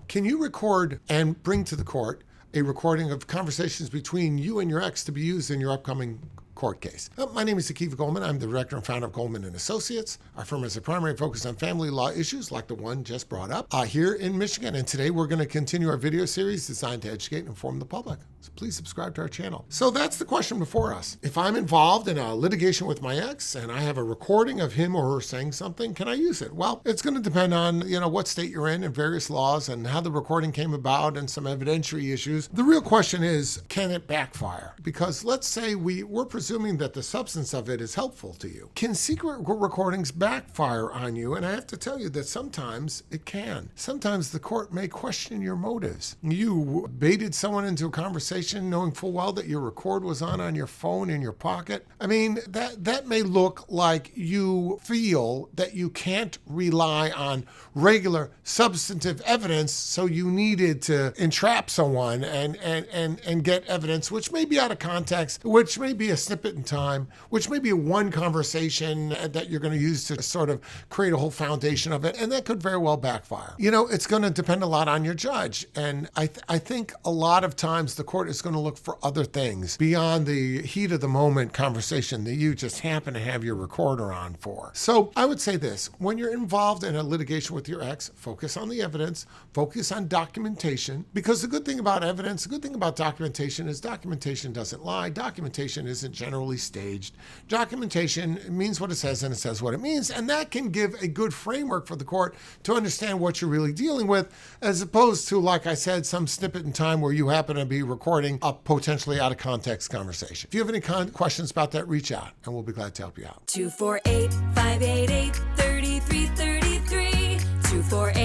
can you record and bring to the court a recording of conversations between you and your ex to be used in your upcoming court case? My name is Goldman. I'm the director and founder of Goldman and Associates. Our firm has a primary focus on family law issues like the one just brought up here in Michigan. And today we're going to continue our video series designed to educate and inform the public. So please subscribe to our channel. So that's the question before us. If I'm involved in a litigation with my ex and I have a recording of him or her saying something, can I use it? Well, it's going to depend on, what state you're in and various laws and how the recording came about and some evidentiary issues. The real question is, can it backfire? Because let's say we're presuming that the substance of it is helpful to you. Can secret recordings backfire on you? And I have to tell you that sometimes it can. Sometimes the court may question your motives. You baited someone into a conversation knowing full well that your record was on your phone in your pocket. I mean, that may look like you feel that you can't rely on regular substantive evidence, so you needed to entrap someone and get evidence which may be out of context, which may be a snippet in time, which may be one conversation that you're going to use to sort of create a whole foundation of it, and that could very well backfire. It's going to depend a lot on your judge, and I think a lot of times the court is going to look for other things beyond the heat of the moment conversation that you just happen to have your recorder on for. So I would say this: when you're involved in a litigation with your ex, focus on the evidence, focus on documentation, because the good thing about evidence, the good thing about documentation is documentation doesn't lie. Documentation isn't generally staged. Documentation means what it says and it says what it means, and that can give a good framework for the court to understand what you're really dealing with, as opposed to, like I said, some snippet in time where you happen to be recording a potentially out of context conversation. If you have any questions about that, reach out and we'll be glad to help you out. 248-588-3333. 248